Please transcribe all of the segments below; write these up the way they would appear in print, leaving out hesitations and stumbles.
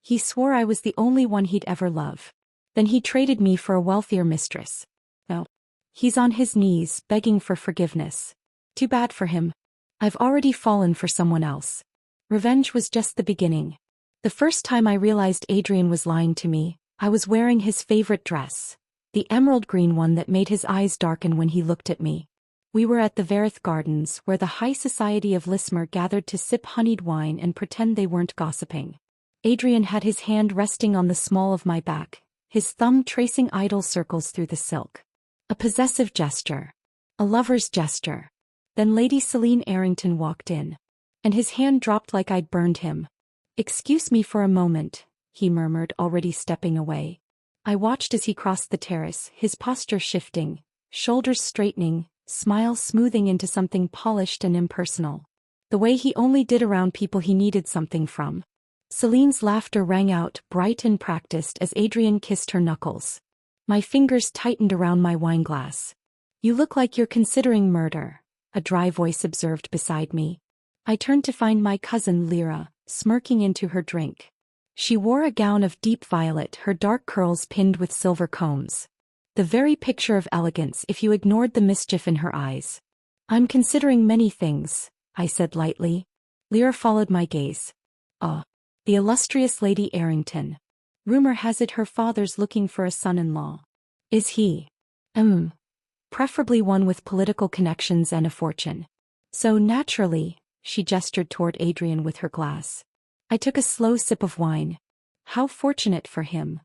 He swore I was the only one he'd ever love. Then he traded me for a wealthier mistress. Oh. He's on his knees, begging for forgiveness. Too bad for him. I've already fallen for someone else. Revenge was just the beginning. The first time I realized Adrien was lying to me, I was wearing his favorite dress. The emerald green one that made his eyes darken when he looked at me. We were at the Verith Gardens, where the high society of Lismer gathered to sip honeyed wine and pretend they weren't gossiping. Adrien had his hand resting on the small of my back, his thumb tracing idle circles through the silk. A possessive gesture. A lover's gesture. Then Lady Selene Arrington walked in. And his hand dropped like I'd burned him. "Excuse me for a moment," he murmured, already stepping away. I watched as he crossed the terrace, his posture shifting, shoulders straightening, smile smoothing into something polished and impersonal. The way he only did around people he needed something from. Celine's laughter rang out, bright and practiced, as Adrien kissed her knuckles. My fingers tightened around my wineglass. "You look like you're considering murder," a dry voice observed beside me. I turned to find my cousin Lyra, smirking into her drink. She wore a gown of deep violet, her dark curls pinned with silver combs. The very picture of elegance if you ignored the mischief in her eyes. "I'm considering many things," I said lightly. Lyra followed my gaze. "Oh, the illustrious Lady Arrington. Rumor has it her father's looking for a son-in-law. Is he? Preferably one with political connections and a fortune. So naturally," she gestured toward Adrien with her glass. I took a slow sip of wine. How fortunate for him.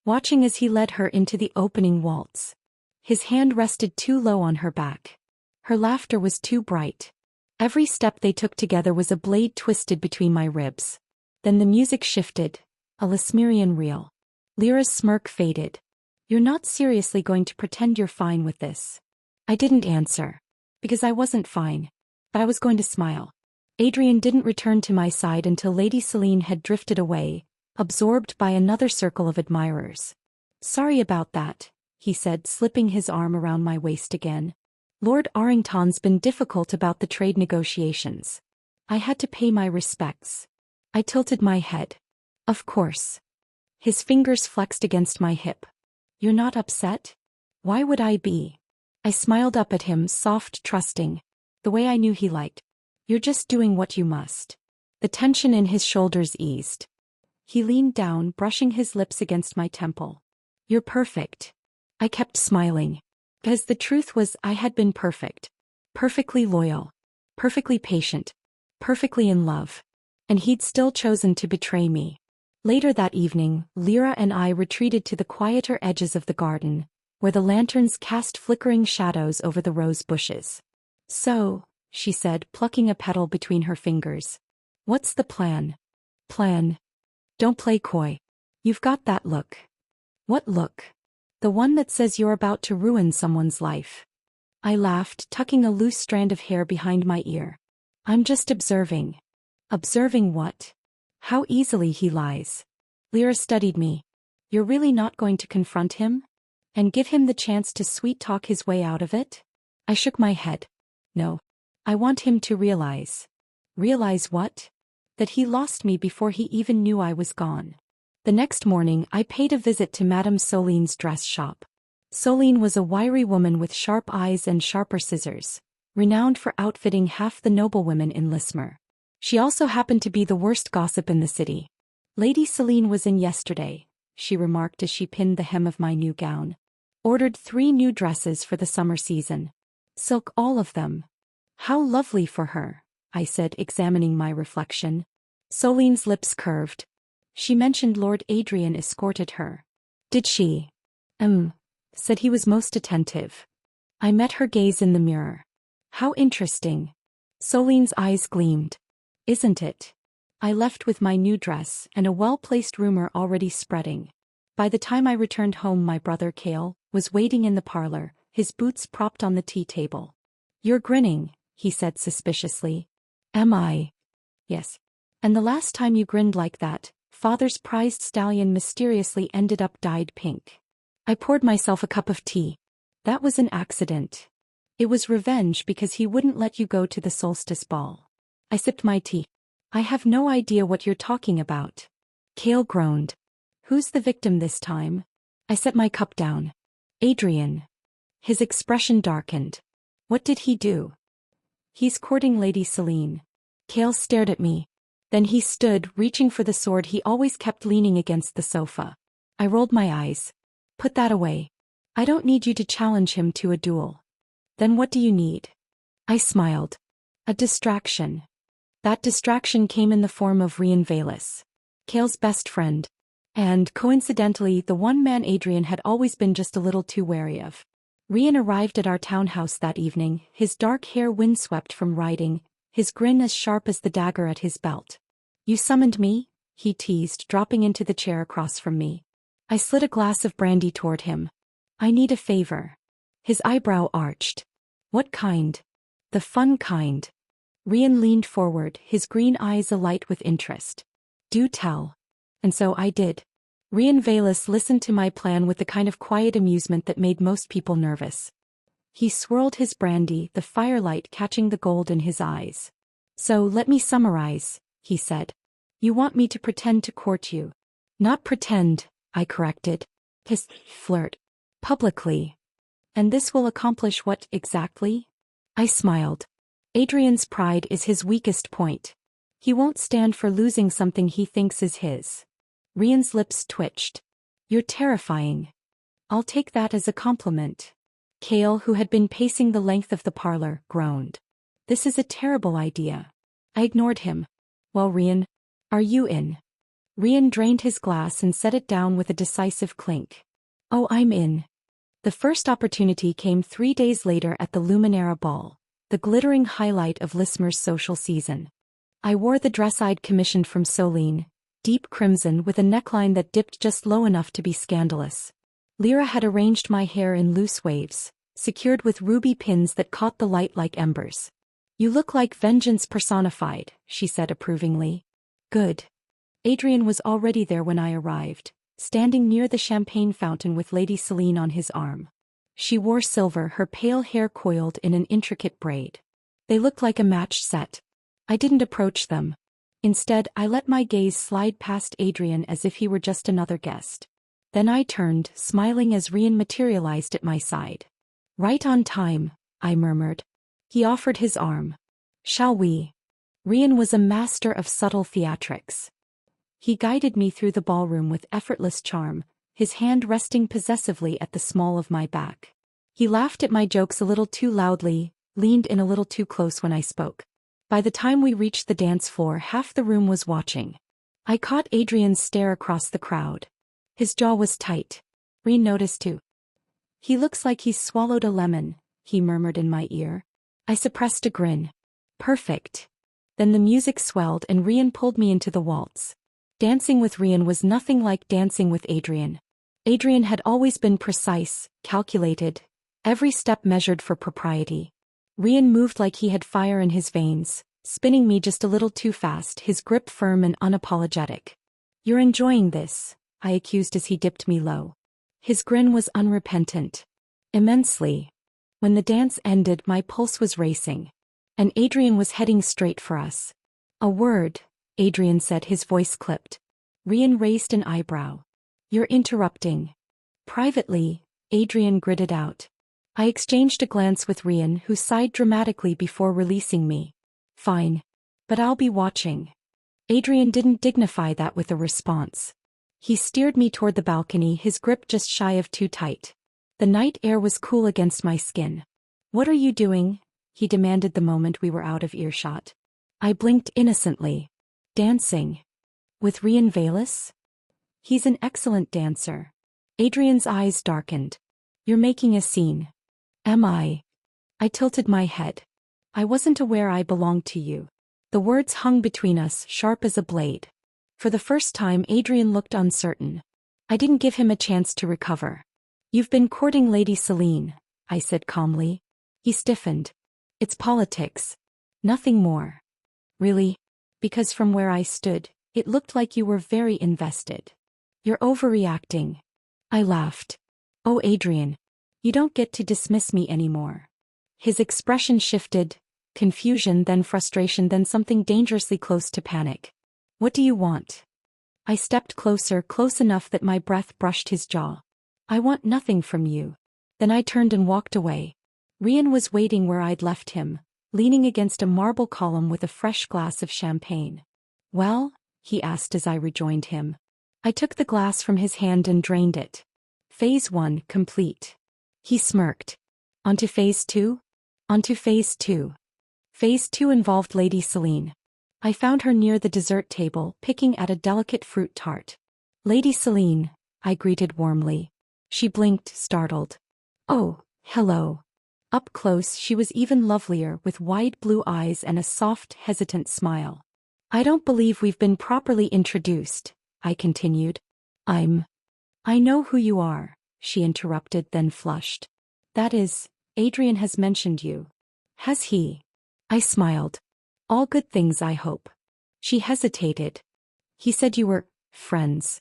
Watching as he led her into the opening waltz. His hand rested too low on her back. Her laughter was too bright. Every step they took together was a blade twisted between my ribs. Then the music shifted, a Lasmerian reel. Lyra's smirk faded. "You're not seriously going to pretend you're fine with this?" I didn't answer. Because I wasn't fine. But I was going to smile. Adrien didn't return to my side until Lady Selene had drifted away, absorbed by another circle of admirers. "Sorry about that," he said, slipping his arm around my waist again. "Lord Arrington's been difficult about the trade negotiations. I had to pay my respects." I tilted my head. "Of course." His fingers flexed against my hip. "You're not upset?" "Why would I be?" I smiled up at him, soft, trusting. The way I knew he liked. "You're just doing what you must." The tension in his shoulders eased. He leaned down, brushing his lips against my temple. "You're perfect." I kept smiling. Because the truth was I had been perfect. Perfectly loyal. Perfectly patient. Perfectly in love. And he'd still chosen to betray me. Later that evening, Lyra and I retreated to the quieter edges of the garden, where the lanterns cast flickering shadows over the rose bushes. "So," she said, plucking a petal between her fingers. "What's the plan?" "Plan? Don't play coy. You've got that look." "What look?" "The one that says you're about to ruin someone's life." I laughed, tucking a loose strand of hair behind my ear. "I'm just observing." "Observing what?" "How easily he lies." Lyra studied me. "You're really not going to confront him? And give him the chance to sweet-talk his way out of it?" I shook my head. "No. I want him to realize." "Realize what?" "That he lost me before he even knew I was gone." The next morning I paid a visit to Madame Soline's dress shop. Soline was a wiry woman with sharp eyes and sharper scissors, renowned for outfitting half the noblewomen in Lismer. She also happened to be the worst gossip in the city. "Lady Selene was in yesterday," she remarked as she pinned the hem of my new gown. "Ordered 3 new dresses for the summer season. Silk, all of them." "How lovely for her," I said, examining my reflection. Soline's lips curved. "She mentioned Lord Adrien escorted her." "Did she?" Said he was most attentive." I met her gaze in the mirror. "How interesting." Soline's eyes gleamed. "Isn't it?" I left with my new dress and a well-placed rumor already spreading. By the time I returned home, my brother Cale was waiting in the parlor, his boots propped on the tea table. "You're grinning," he said suspiciously. "Am I?" "Yes. And the last time you grinned like that, Father's prized stallion mysteriously ended up dyed pink." I poured myself a cup of tea. "That was an accident. It was revenge because he wouldn't let you go to the solstice ball." I sipped my tea. "I have no idea what you're talking about." Kale groaned. Who's the victim this time? I set my cup down. Adrien. His expression darkened. What did he do? He's courting Lady Selene. Kale stared at me. Then he stood, reaching for the sword he always kept leaning against the sofa. I rolled my eyes. Put that away. I don't need you to challenge him to a duel. Then what do you need? I smiled. A distraction. That distraction came in the form of Rian Velis, Kale's best friend. And, coincidentally, the one man Adrien had always been just a little too wary of. Rian arrived at our townhouse that evening, his dark hair windswept from riding, his grin as sharp as the dagger at his belt. You summoned me? He teased, dropping into the chair across from me. I slid a glass of brandy toward him. I need a favor. His eyebrow arched. What kind? The fun kind. Rian leaned forward, his green eyes alight with interest. Do tell. And so I did. Rian Velis listened to my plan with the kind of quiet amusement that made most people nervous. He swirled his brandy, the firelight catching the gold in his eyes. So let me summarize, he said. You want me to pretend to court you. Not pretend, I corrected. Flirt. Publicly. And this will accomplish what exactly? I smiled. Adrien's pride is his weakest point. He won't stand for losing something he thinks is his. Rian's lips twitched. You're terrifying. I'll take that as a compliment. Kale, who had been pacing the length of the parlor, groaned. This is a terrible idea. I ignored him. Well, Rian, are you in? Rian drained his glass and set it down with a decisive clink. Oh, I'm in. The first opportunity came 3 days later at the Luminara Ball, the glittering highlight of Lismer's social season. I wore the dress I'd commissioned from Selene, deep crimson with a neckline that dipped just low enough to be scandalous. Lyra had arranged my hair in loose waves, secured with ruby pins that caught the light like embers. You look like vengeance personified, she said approvingly. Good. Adrien was already there when I arrived, standing near the champagne fountain with Lady Selene on his arm. She wore silver, her pale hair coiled in an intricate braid. They looked like a match set. I didn't approach them. Instead, I let my gaze slide past Adrien as if he were just another guest. Then I turned, smiling as Rian materialized at my side. Right on time, I murmured. He offered his arm. Shall we? Rian was a master of subtle theatrics. He guided me through the ballroom with effortless charm, his hand resting possessively at the small of my back. He laughed at my jokes a little too loudly, leaned in a little too close when I spoke. By the time we reached the dance floor, half the room was watching. I caught Adrien's stare across the crowd. His jaw was tight. Rian noticed too. He looks like he's swallowed a lemon, he murmured in my ear. I suppressed a grin. Perfect. Then the music swelled and Rian pulled me into the waltz. Dancing with Rian was nothing like dancing with Adrien. Adrien had always been precise, calculated, every step measured for propriety. Rian moved like he had fire in his veins, spinning me just a little too fast, his grip firm and unapologetic. You're enjoying this, I accused as he dipped me low. His grin was unrepentant. Immensely. When the dance ended, my pulse was racing. And Adrien was heading straight for us. A word, Adrien said, his voice clipped. Rian raised an eyebrow. You're interrupting. Privately, Adrien gritted out. I exchanged a glance with Rian, who sighed dramatically before releasing me. Fine. But I'll be watching. Adrien didn't dignify that with a response. He steered me toward the balcony, his grip just shy of too tight. The night air was cool against my skin. What are you doing? He demanded the moment we were out of earshot. I blinked innocently. Dancing. With Rian Velis? He's an excellent dancer. Adrien's eyes darkened. You're making a scene. Am I? I tilted my head. I wasn't aware I belonged to you. The words hung between us, sharp as a blade. For the first time, Adrien looked uncertain. I didn't give him a chance to recover. You've been courting Lady Selene, I said calmly. He stiffened. It's politics. Nothing more. Really? Because from where I stood, it looked like you were very invested. You're overreacting. I laughed. Oh, Adrien. You don't get to dismiss me anymore. His expression shifted, confusion, then frustration, then something dangerously close to panic. What do you want? I stepped closer, close enough that my breath brushed his jaw. I want nothing from you. Then I turned and walked away. Rian was waiting where I'd left him, leaning against a marble column with a fresh glass of champagne. Well? He asked as I rejoined him. I took the glass from his hand and drained it. Phase 1 complete. He smirked. On to Phase 2? On to Phase 2. Phase 2 involved Lady Celine. I found her near the dessert table, picking at a delicate fruit tart. Lady Celine, I greeted warmly. She blinked, startled. Oh, hello. Up close she was even lovelier, with wide blue eyes and a soft, hesitant smile. I don't believe we've been properly introduced, I continued. I know who you are, she interrupted, then flushed. That is, Adrien has mentioned you. Has he? I smiled. All good things, I hope. She hesitated. He said you were friends.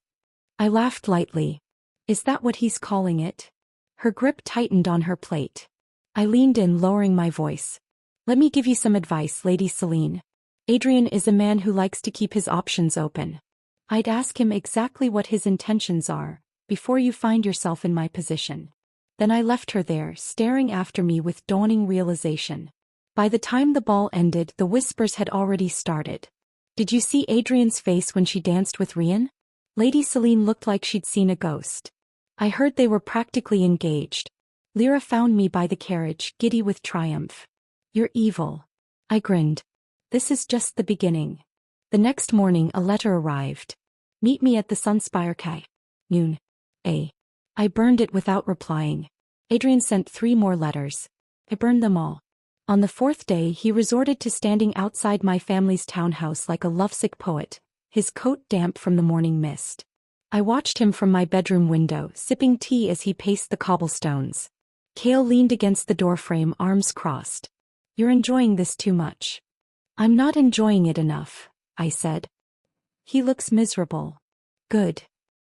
I laughed lightly. Is that what he's calling it? Her grip tightened on her plate. I leaned in, lowering my voice. Let me give you some advice, Lady Celine. Adrien is a man who likes to keep his options open. I'd ask him exactly what his intentions are, before you find yourself in my position. Then I left her there, staring after me with dawning realization. By the time the ball ended, the whispers had already started. Did you see Adrienne's face when she danced with Rian? Lady Celine looked like she'd seen a ghost. I heard they were practically engaged. Lyra found me by the carriage, giddy with triumph. You're evil. I grinned. This is just the beginning. The next morning a letter arrived. Meet me at the Sunspire Quay. Noon. I burned it without replying. Adrien sent 3 more letters. I burned them all. On the 4th day he resorted to standing outside my family's townhouse like a lovesick poet, his coat damp from the morning mist. I watched him from my bedroom window, sipping tea as he paced the cobblestones. Cale leaned against the doorframe, arms crossed. You're enjoying this too much. I'm not enjoying it enough, I said. He looks miserable. Good.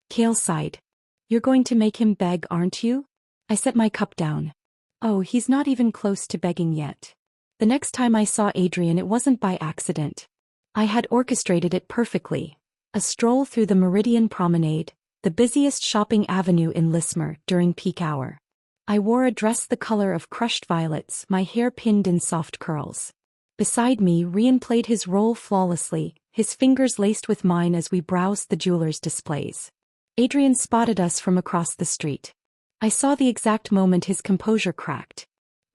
Cale sighed. You're going to make him beg, aren't you? I set my cup down. Oh, he's not even close to begging yet. The next time I saw Adrien it wasn't by accident. I had orchestrated it perfectly. A stroll through the Meridian Promenade, the busiest shopping avenue in Lismore, during peak hour. I wore a dress the color of crushed violets, my hair pinned in soft curls. Beside me, Rian played his role flawlessly, his fingers laced with mine as we browsed the jeweler's displays. Adrien spotted us from across the street. I saw the exact moment his composure cracked.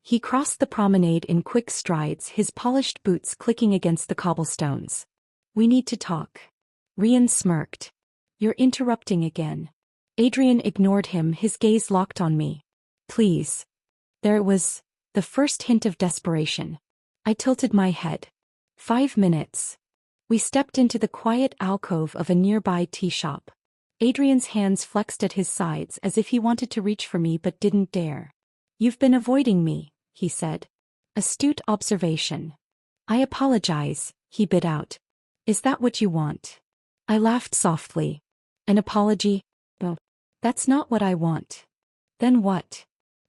He crossed the promenade in quick strides, his polished boots clicking against the cobblestones. We need to talk. Rian smirked. You're interrupting again. Adrien ignored him, his gaze locked on me. Please. There it was, the first hint of desperation. I tilted my head. 5 minutes. We stepped into the quiet alcove of a nearby tea shop. Adrien's hands flexed at his sides as if he wanted to reach for me but didn't dare. You've been avoiding me, he said. Astute observation. I apologize, he bit out. Is that what you want? I laughed softly. An apology? Oh, that's not what I want. Then what?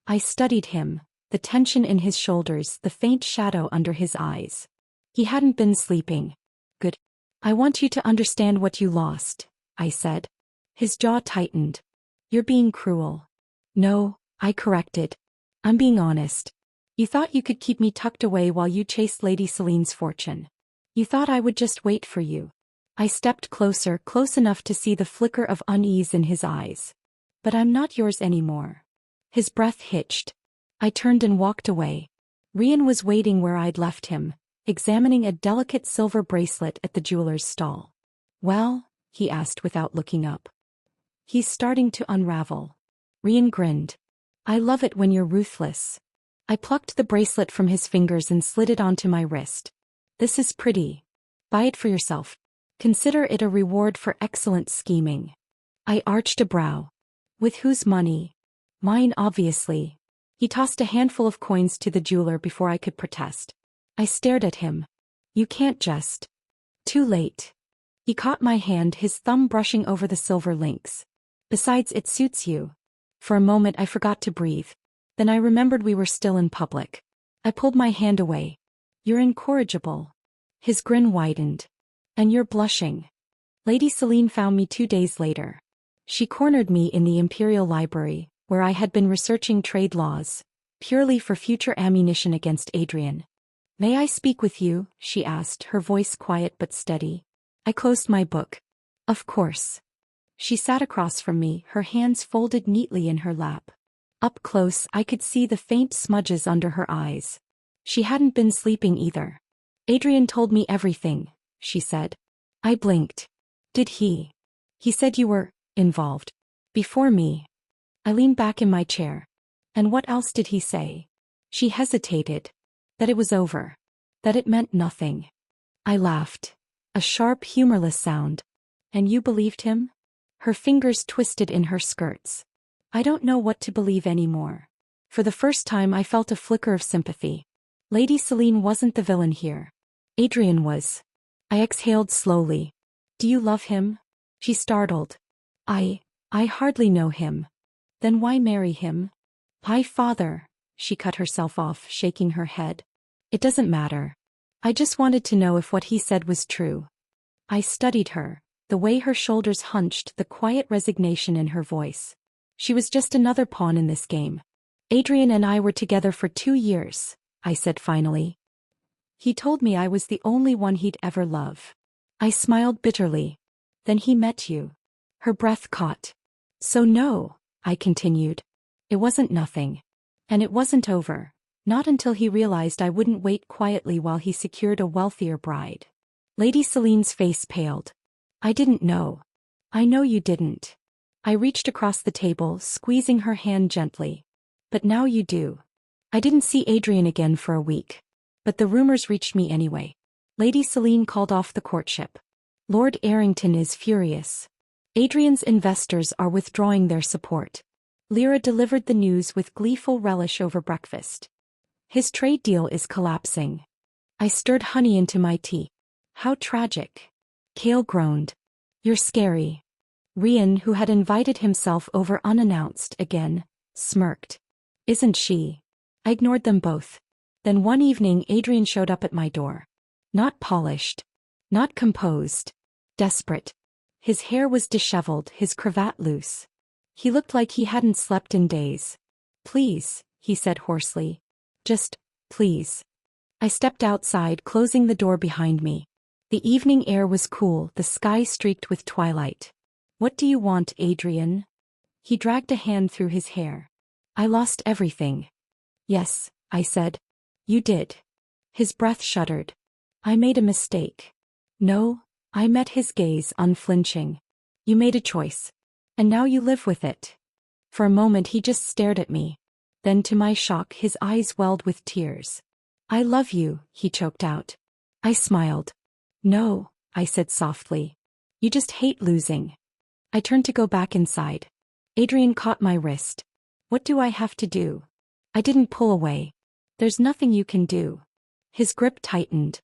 I studied him, the tension in his shoulders, the faint shadow under his eyes. He hadn't been sleeping. Good. I want you to understand what you lost, I said. His jaw tightened. You're being cruel. No, I corrected. I'm being honest. You thought you could keep me tucked away while you chased Lady Celine's fortune. You thought I would just wait for you. I stepped closer, close enough to see the flicker of unease in his eyes. But I'm not yours anymore. His breath hitched. I turned and walked away. Rian was waiting where I'd left him, examining a delicate silver bracelet at the jeweler's stall. Well? He asked without looking up. He's starting to unravel. Rian grinned. I love it when you're ruthless. I plucked the bracelet from his fingers and slid it onto my wrist. This is pretty. Buy it for yourself. Consider it a reward for excellent scheming. I arched a brow. With whose money? Mine, obviously. He tossed a handful of coins to the jeweler before I could protest. I stared at him. You can't just. Too late. He caught my hand, his thumb brushing over the silver links. Besides, it suits you. For a moment I forgot to breathe. Then I remembered we were still in public. I pulled my hand away. You're incorrigible. His grin widened. And you're blushing. Lady Celine found me 2 days later. She cornered me in the Imperial Library, where I had been researching trade laws, purely for future ammunition against Adrien. "May I speak with you?" she asked, her voice quiet but steady. I closed my book. "Of course." She sat across from me, her hands folded neatly in her lap. Up close, I could see the faint smudges under her eyes. She hadn't been sleeping either. "Adrien told me everything," she said. I blinked. "Did he?" "He said you were involved. Before me." I leaned back in my chair. "And what else did he say?" She hesitated. "That it was over. That it meant nothing." I laughed. A sharp, humorless sound. "And you believed him?" Her fingers twisted in her skirts. I don't know what to believe anymore. For the first time I felt a flicker of sympathy. Lady Celine wasn't the villain here. Adrien was. I exhaled slowly. "Do you love him?" She startled. I hardly know him." "Then why marry him?" "My father." She cut herself off, shaking her head. "It doesn't matter. I just wanted to know if what he said was true." I studied her, the way her shoulders hunched, the quiet resignation in her voice. She was just another pawn in this game. "Adrien and I were together for 2 years," I said finally. "He told me I was the only one he'd ever love." I smiled bitterly. "Then he met you." Her breath caught. "So no," I continued. "It wasn't nothing. And it wasn't over. Not until he realized I wouldn't wait quietly while he secured a wealthier bride." Lady Celine's face paled. "I didn't know." "I know you didn't." I reached across the table, squeezing her hand gently. "But now you do." I didn't see Adrien again for a week. But the rumors reached me anyway. Lady Celine called off the courtship. "Lord Arrington is furious. Adrien's investors are withdrawing their support." Lyra delivered the news with gleeful relish over breakfast. "His trade deal is collapsing." I stirred honey into my tea. "How tragic." Kale groaned. "You're scary." Rian, who had invited himself over unannounced again, smirked. "Isn't she?" I ignored them both. Then one evening Adrien showed up at my door. Not polished. Not composed. Desperate. His hair was disheveled, his cravat loose. He looked like he hadn't slept in days. "Please," he said hoarsely. "Just, please." I stepped outside, closing the door behind me. The evening air was cool, the sky streaked with twilight. "What do you want, Adrien?" He dragged a hand through his hair. "I lost everything." "Yes," I said. "You did." His breath shuddered. "I made a mistake." "No," I met his gaze, unflinching. "You made a choice. And now you live with it." For a moment he just stared at me. Then to my shock his eyes welled with tears. "I love you," he choked out. I smiled. "No," I said softly. "You just hate losing." I turned to go back inside. Adrien caught my wrist. "What do I have to do?" I didn't pull away. "There's nothing you can do." His grip tightened.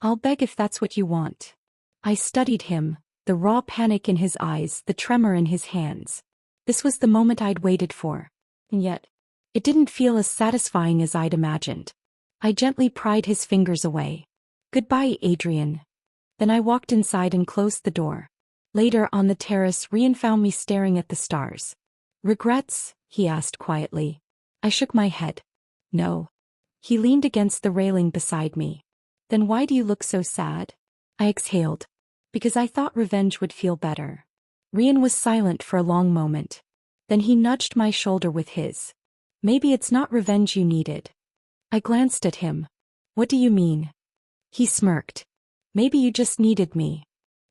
"I'll beg if that's what you want." I studied him, the raw panic in his eyes, the tremor in his hands. This was the moment I'd waited for. And yet, it didn't feel as satisfying as I'd imagined. I gently pried his fingers away. "Goodbye, Adrien." Then I walked inside and closed the door. Later, on the terrace, Rian found me staring at the stars. "Regrets?" he asked quietly. I shook my head. "No." He leaned against the railing beside me. "Then why do you look so sad?" I exhaled. "Because I thought revenge would feel better." Rian was silent for a long moment. Then he nudged my shoulder with his. "Maybe it's not revenge you needed." I glanced at him. "What do you mean?" He smirked. "Maybe you just needed me."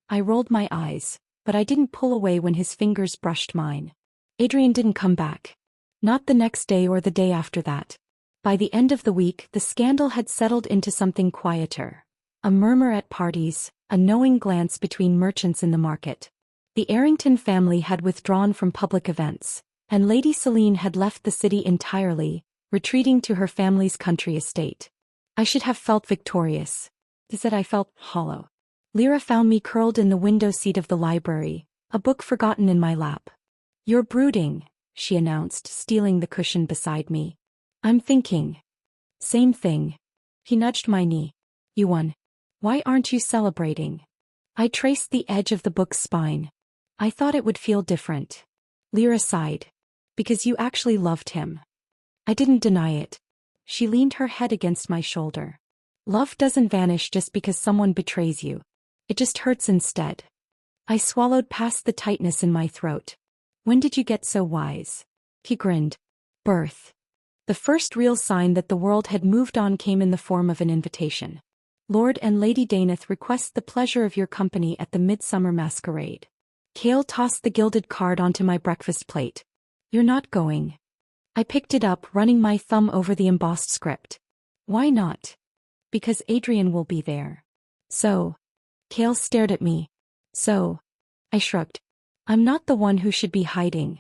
I rolled my eyes, but I didn't pull away when his fingers brushed mine. Adrien didn't come back. Not the next day or the day after that. By the end of the week, the scandal had settled into something quieter. A murmur at parties, a knowing glance between merchants in the market. The Arrington family had withdrawn from public events, and Lady Celine had left the city entirely, retreating to her family's country estate. I should have felt victorious. Instead I felt hollow. Lyra found me curled in the window seat of the library, a book forgotten in my lap. "You're brooding," she announced, stealing the cushion beside me. "I'm thinking." "Same thing." He nudged my knee. "You won. Why aren't you celebrating?" I traced the edge of the book's spine. I thought it would feel different. Lyra sighed. Because you actually loved him. I didn't deny it. She leaned her head against my shoulder. Love doesn't vanish just because someone betrays you. It just hurts instead. I swallowed past the tightness in my throat. When did you get so wise? He grinned. Birth. The first real sign that the world had moved on came in the form of an invitation. Lord and Lady Daneth request the pleasure of your company at the Midsummer Masquerade. Kale tossed the gilded card onto my breakfast plate. You're not going. I picked it up, running my thumb over the embossed script. Why not? Because Adrien will be there. So. Kale stared at me. So. I shrugged. I'm not the one who should be hiding.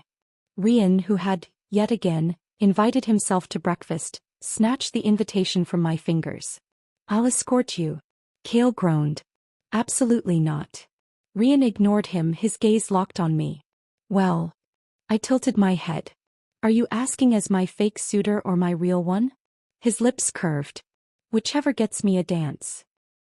Rian, who had, yet again, invited himself to breakfast, snatched the invitation from my fingers. I'll escort you. Kale groaned. Absolutely not. Rian ignored him, his gaze locked on me. Well. I tilted my head. Are you asking as my fake suitor or my real one? His lips curved. Whichever gets me a dance.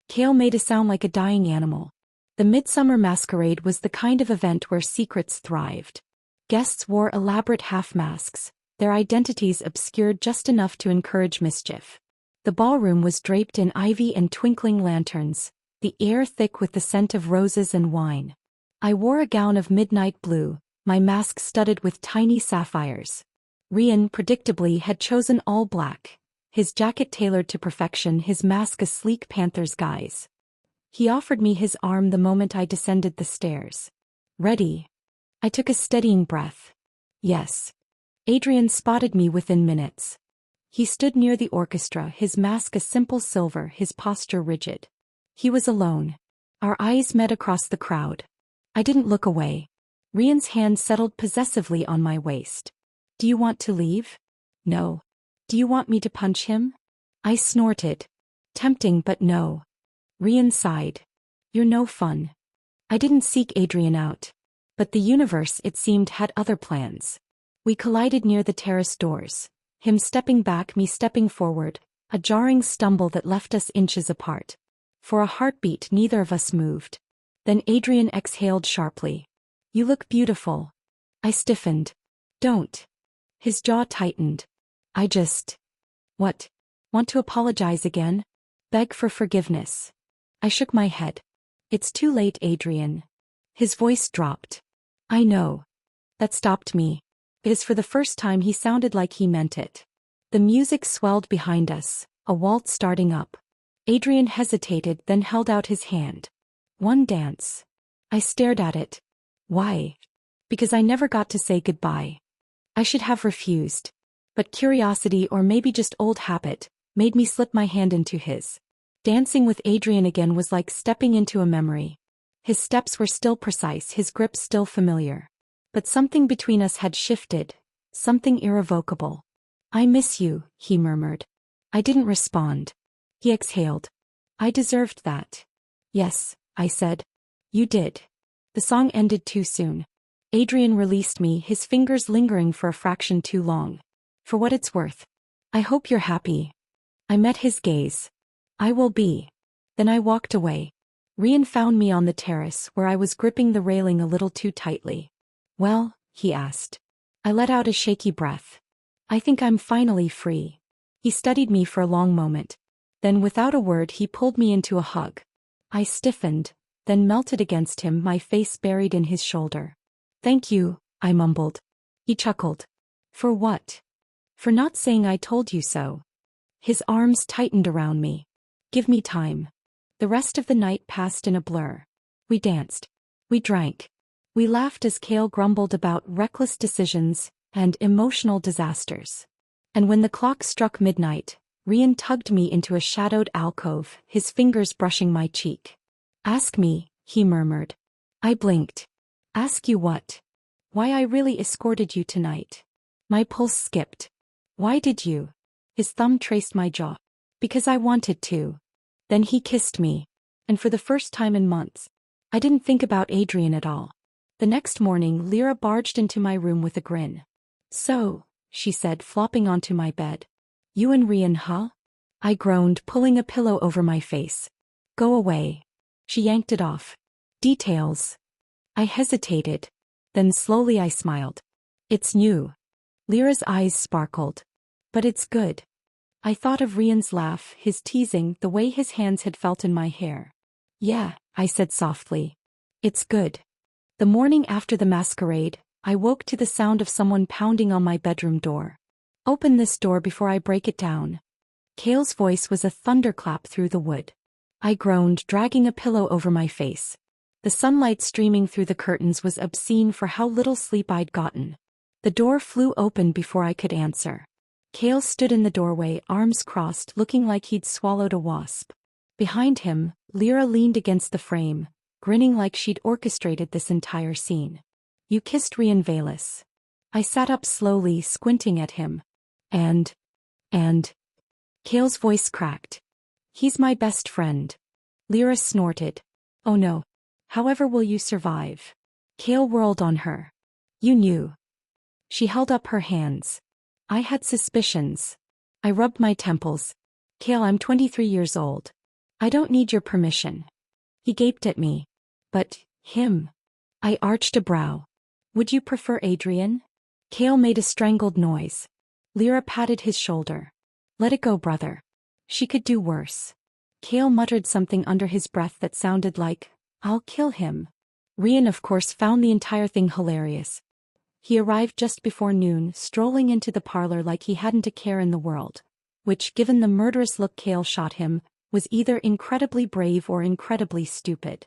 Kale made a sound like a dying animal. The Midsummer Masquerade was the kind of event where secrets thrived. Guests wore elaborate half-masks, their identities obscured just enough to encourage mischief. The ballroom was draped in ivy and twinkling lanterns, the air thick with the scent of roses and wine. I wore a gown of midnight blue, my mask studded with tiny sapphires. Rian, predictably, had chosen all black, his jacket tailored to perfection, his mask a sleek panther's guise. He offered me his arm the moment I descended the stairs. Ready? I took a steadying breath. Yes. Adrien spotted me within minutes. He stood near the orchestra, his mask a simple silver, his posture rigid. He was alone. Our eyes met across the crowd. I didn't look away. Rian's hand settled possessively on my waist. Do you want to leave? No. Do you want me to punch him? I snorted. Tempting, but no. Rian sighed. You're no fun. I didn't seek Adrien out. But the universe, it seemed, had other plans. We collided near the terrace doors. Him stepping back, me stepping forward, a jarring stumble that left us inches apart. For a heartbeat, neither of us moved. Then Adrien exhaled sharply. You look beautiful. I stiffened. Don't. His jaw tightened. I just. What? Want to apologize again? Beg for forgiveness. I shook my head. It's too late, Adrien. His voice dropped. I know. That stopped me. Because for the first time he sounded like he meant it. The music swelled behind us, a waltz starting up. Adrien hesitated, then held out his hand. One dance. I stared at it. Why? Because I never got to say goodbye. I should have refused. But curiosity, or maybe just old habit, made me slip my hand into his. Dancing with Adrien again was like stepping into a memory. His steps were still precise, his grip still familiar. But something between us had shifted, something irrevocable. I miss you, he murmured. I didn't respond. He exhaled. I deserved that. Yes, I said. You did. The song ended too soon. Adrien released me, his fingers lingering for a fraction too long. For what it's worth. I hope you're happy. I met his gaze. I will be. Then I walked away. Rian found me on the terrace, where I was gripping the railing a little too tightly. Well, he asked. I let out a shaky breath. I think I'm finally free. He studied me for a long moment. Then without a word he pulled me into a hug. I stiffened, then melted against him, my face buried in his shoulder. Thank you, I mumbled. He chuckled. For what? For not saying I told you so. His arms tightened around me. Give me time. The rest of the night passed in a blur. We danced. We drank. We laughed as Kale grumbled about reckless decisions and emotional disasters. And when the clock struck midnight, Rian tugged me into a shadowed alcove, his fingers brushing my cheek. Ask me, he murmured. I blinked. Ask you what? Why I really escorted you tonight. My pulse skipped. Why did you? His thumb traced my jaw. Because I wanted to. Then he kissed me. And for the first time in months, I didn't think about Adrien at all. The next morning, Lyra barged into my room with a grin. So, she said, flopping onto my bed. You and Rian, huh? I groaned, pulling a pillow over my face. Go away. She yanked it off. Details. I hesitated. Then slowly I smiled. It's new. Lyra's eyes sparkled. But it's good. I thought of Rian's laugh, his teasing, the way his hands had felt in my hair. Yeah, I said softly. It's good. The morning after the masquerade, I woke to the sound of someone pounding on my bedroom door. Open this door before I break it down. Kale's voice was a thunderclap through the wood. I groaned, dragging a pillow over my face. The sunlight streaming through the curtains was obscene for how little sleep I'd gotten. The door flew open before I could answer. Kale stood in the doorway, arms crossed, looking like he'd swallowed a wasp. Behind him, Lyra leaned against the frame, grinning like she'd orchestrated this entire scene. You kissed Rian Velas. I sat up slowly, squinting at him. And. Kale's voice cracked. He's my best friend. Lyra snorted. Oh no. However will you survive? Kale whirled on her. You knew. She held up her hands. I had suspicions. I rubbed my temples. Kale, I'm 23 years old. I don't need your permission. He gaped at me. But, him. I arched a brow. Would you prefer Adrien? Kale made a strangled noise. Lyra patted his shoulder. Let it go, brother. She could do worse. Kale muttered something under his breath that sounded like, I'll kill him. Rian, of course, found the entire thing hilarious. He arrived just before noon, strolling into the parlor like he hadn't a care in the world, which, given the murderous look Kale shot him, was either incredibly brave or incredibly stupid.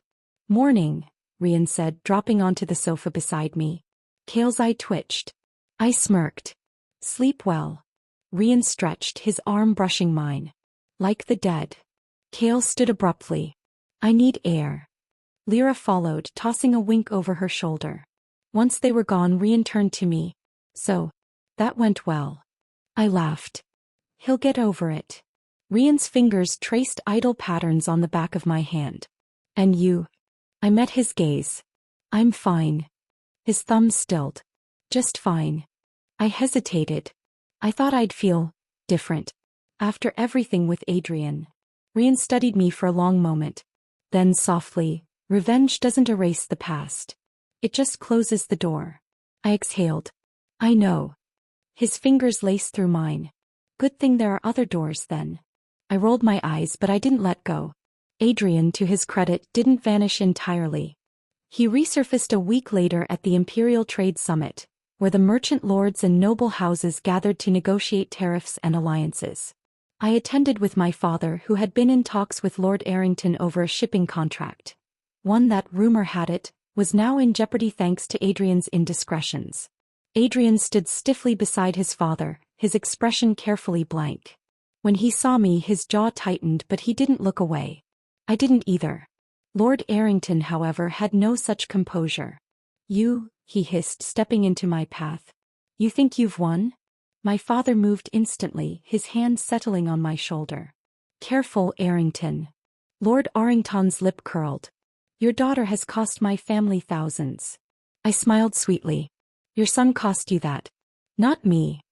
Morning, Rian said, dropping onto the sofa beside me. Kale's eye twitched. I smirked. Sleep well. Rian stretched, his arm brushing mine. Like the dead. Kale stood abruptly. I need air. Lyra followed, tossing a wink over her shoulder. Once they were gone, Rian turned to me. So, that went well. I laughed. He'll get over it. Rian's fingers traced idle patterns on the back of my hand. And you? I met his gaze. I'm fine. His thumb stilled. Just fine. I hesitated. I thought I'd feel different. After everything with Adrien. Rian studied me for a long moment. Then softly, revenge doesn't erase the past. It just closes the door. I exhaled. I know. His fingers laced through mine. Good thing there are other doors then. I rolled my eyes, but I didn't let go. Adrien, to his credit, didn't vanish entirely. He resurfaced a week later at the Imperial Trade Summit, where the merchant lords and noble houses gathered to negotiate tariffs and alliances. I attended with my father, who had been in talks with Lord Arrington over a shipping contract. One that, rumor had it, was now in jeopardy thanks to Adrien's indiscretions. Adrien stood stiffly beside his father, his expression carefully blank. When he saw me, his jaw tightened, but he didn't look away. I didn't either. Lord Arrington, however, had no such composure. You, he hissed, stepping into my path. You think you've won? My father moved instantly, his hand settling on my shoulder. Careful, Arrington. Lord Arrington's lip curled. Your daughter has cost my family thousands. I smiled sweetly. Your son cost you that. Not me.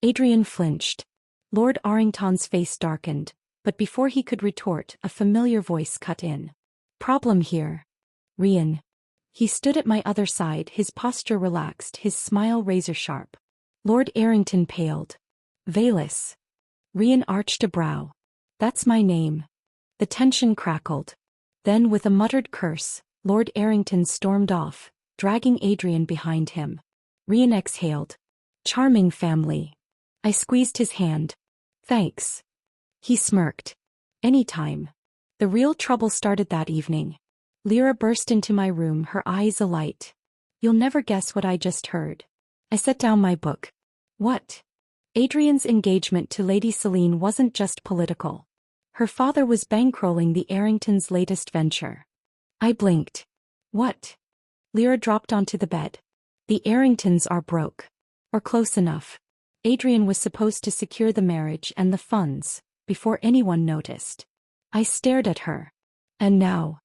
Adrien flinched. Lord Arrington's face darkened, but before he could retort, a familiar voice cut in. Problem here. Rian. He stood at my other side, his posture relaxed, his smile razor-sharp. Lord Arrington paled. Velas. Rian arched a brow. That's my name. The tension crackled. Then, with a muttered curse, Lord Arrington stormed off, dragging Adrien behind him. Rian exhaled. Charming family. I squeezed his hand. Thanks. He smirked. Anytime. The real trouble started that evening. Lyra burst into my room, her eyes alight. You'll never guess what I just heard. I set down my book. What? Adrien's engagement to Lady Selene wasn't just political. Her father was bankrolling the Arringtons' latest venture. I blinked. What? Lyra dropped onto the bed. The Arringtons are broke. Or close enough. Adrien was supposed to secure the marriage and the funds, before anyone noticed. I stared at her. And now?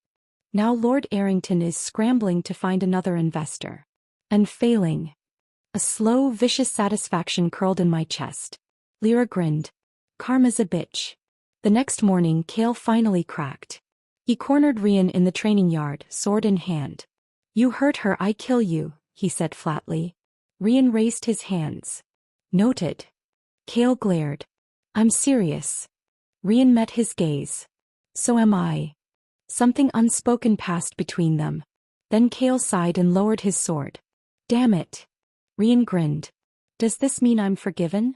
Now Lord Arrington is scrambling to find another investor. And failing. A slow, vicious satisfaction curled in my chest. Lyra grinned. Karma's a bitch. The next morning, Kale finally cracked. He cornered Rian in the training yard, sword in hand. You hurt her, I kill you, he said flatly. Rian raised his hands. Noted. Kale glared. I'm serious. Rian met his gaze. So am I. Something unspoken passed between them. Then Kale sighed and lowered his sword. Damn it. Rian grinned. Does this mean I'm forgiven?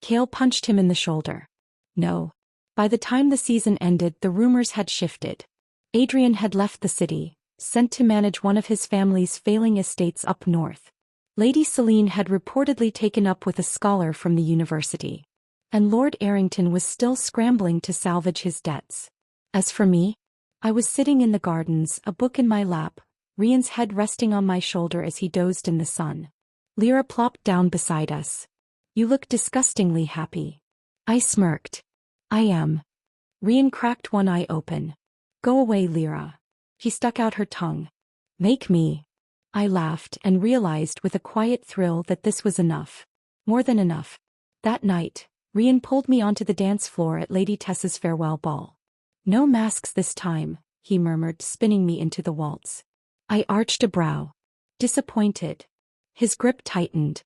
Kale punched him in the shoulder. No. By the time the season ended, the rumors had shifted. Adrien had left the city, sent to manage one of his family's failing estates up north. Lady Celine had reportedly taken up with a scholar from the university. And Lord Arrington was still scrambling to salvage his debts. As for me, I was sitting in the gardens, a book in my lap, Rian's head resting on my shoulder as he dozed in the sun. Lyra plopped down beside us. You look disgustingly happy. I smirked. I am. Rian cracked one eye open. Go away, Lyra. She stuck out her tongue. Make me. I laughed and realized with a quiet thrill that this was enough. More than enough. That night, Rian pulled me onto the dance floor at Lady Tessa's farewell ball. No masks this time, he murmured, spinning me into the waltz. I arched a brow. Disappointed. His grip tightened.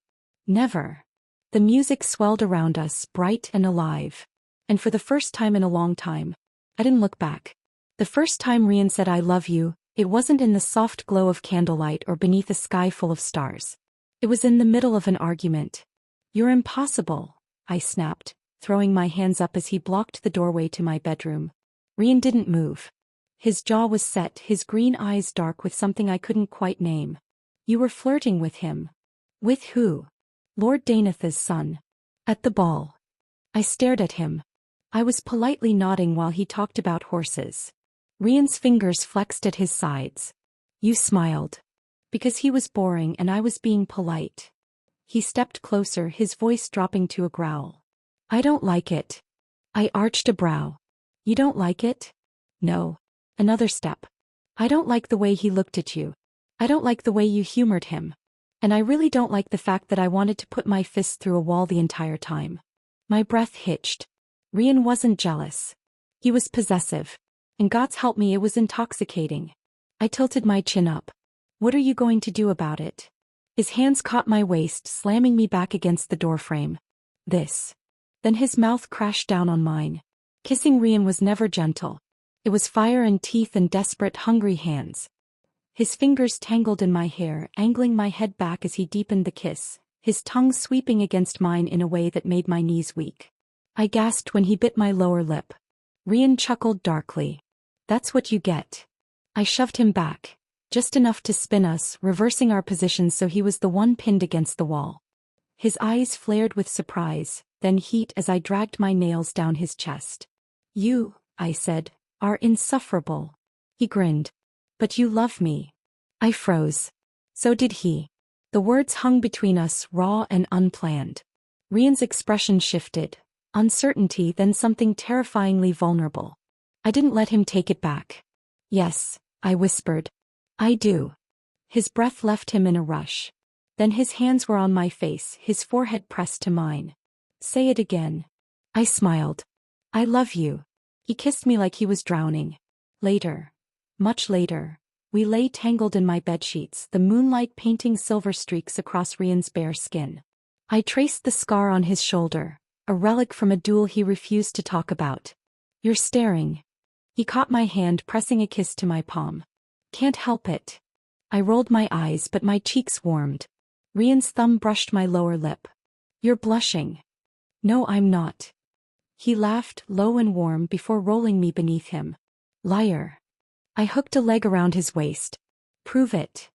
Never. The music swelled around us, bright and alive. And for the first time in a long time, I didn't look back. The first time Rian said I love you, it wasn't in the soft glow of candlelight or beneath a sky full of stars. It was in the middle of an argument. You're impossible, I snapped, throwing my hands up as he blocked the doorway to my bedroom. Rian didn't move. His jaw was set, his green eyes dark with something I couldn't quite name. You were flirting with him. With who? Lord Daneth's son. At the ball. I stared at him. I was politely nodding while he talked about horses. Rian's fingers flexed at his sides. You smiled. Because he was boring and I was being polite. He stepped closer, his voice dropping to a growl. I don't like it. I arched a brow. You don't like it? No. Another step. I don't like the way he looked at you. I don't like the way you humored him. And I really don't like the fact that I wanted to put my fist through a wall the entire time. My breath hitched. Rian wasn't jealous. He was possessive. And God's help me, it was intoxicating. I tilted my chin up. What are you going to do about it? His hands caught my waist, slamming me back against the doorframe. This. Then his mouth crashed down on mine. Kissing Rian was never gentle. It was fire and teeth and desperate, hungry hands. His fingers tangled in my hair, angling my head back as he deepened the kiss, his tongue sweeping against mine in a way that made my knees weak. I gasped when he bit my lower lip. Rian chuckled darkly. That's what you get. I shoved him back, just enough to spin us, reversing our positions so he was the one pinned against the wall. His eyes flared with surprise, then heat as I dragged my nails down his chest. You, I said, are insufferable. He grinned. But you love me. I froze. So did he. The words hung between us, raw and unplanned. Rian's expression shifted. Uncertainty, then something terrifyingly vulnerable. I didn't let him take it back. Yes, I whispered. I do. His breath left him in a rush. Then his hands were on my face, his forehead pressed to mine. Say it again. I smiled. I love you. He kissed me like he was drowning. Later. Much later. We lay tangled in my bedsheets, the moonlight painting silver streaks across Rian's bare skin. I traced the scar on his shoulder, a relic from a duel he refused to talk about. You're staring. He caught my hand, pressing a kiss to my palm. Can't help it. I rolled my eyes, but my cheeks warmed. Rian's thumb brushed my lower lip. You're blushing. No, I'm not. He laughed, low and warm, before rolling me beneath him. Liar. I hooked a leg around his waist. Prove it.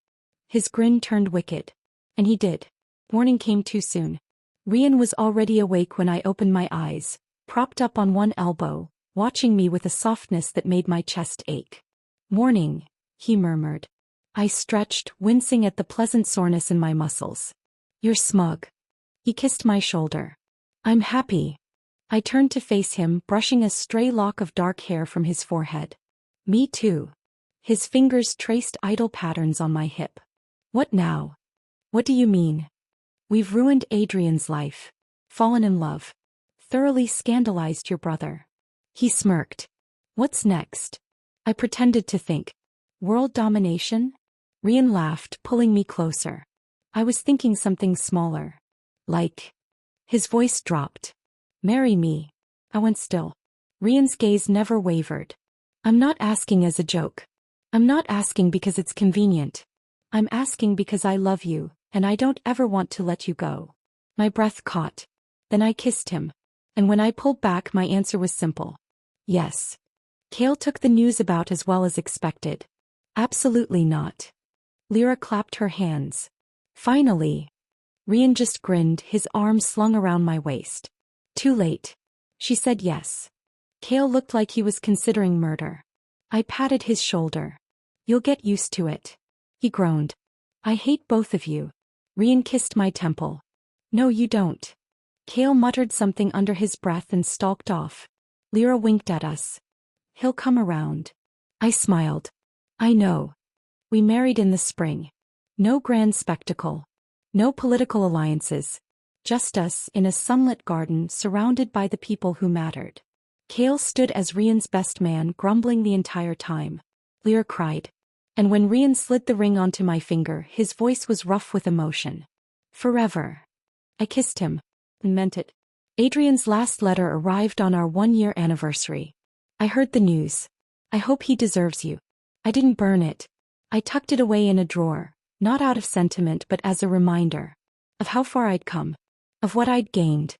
His grin turned wicked. And he did. Morning came too soon. Rian was already awake when I opened my eyes, propped up on one elbow, watching me with a softness that made my chest ache. Morning, he murmured. I stretched, wincing at the pleasant soreness in my muscles. You're smug. He kissed my shoulder. I'm happy. I turned to face him, brushing a stray lock of dark hair from his forehead. Me too. His fingers traced idle patterns on my hip. What now? What do you mean? We've ruined Adrien's life. Fallen in love. Thoroughly scandalized your brother. He smirked. What's next? I pretended to think. World domination? Rian laughed, pulling me closer. I was thinking something smaller. Like. His voice dropped. Marry me. I went still. Rian's gaze never wavered. I'm not asking as a joke. I'm not asking because it's convenient. I'm asking because I love you, and I don't ever want to let you go. My breath caught. Then I kissed him. And when I pulled back, my answer was simple. Yes. Kale took the news about as well as expected. Absolutely not. Lyra clapped her hands. Finally. Rian just grinned, his arms slung around my waist. Too late. She said yes. Kale looked like he was considering murder. I patted his shoulder. You'll get used to it. He groaned. I hate both of you. Rian kissed my temple. No, you don't. Kale muttered something under his breath and stalked off. Lyra winked at us. He'll come around. I smiled. I know. We married in the spring. No grand spectacle. No political alliances. Just us in a sunlit garden surrounded by the people who mattered. Kale stood as Rian's best man, grumbling the entire time. Lyra cried. And when Rian slid the ring onto my finger, his voice was rough with emotion. Forever. I kissed him. And meant it. Adrien's last letter arrived on our 1-year anniversary. I heard the news. I hope he deserves you. I didn't burn it. I tucked it away in a drawer, not out of sentiment but as a reminder. Of how far I'd come. Of what I'd gained.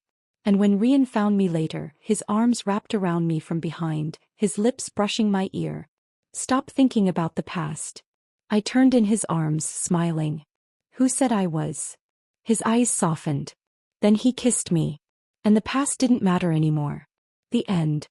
And when Rian found me later, his arms wrapped around me from behind, his lips brushing my ear. Stop thinking about the past. I turned in his arms, smiling. Who said I was? His eyes softened. Then he kissed me. And the past didn't matter anymore. The end.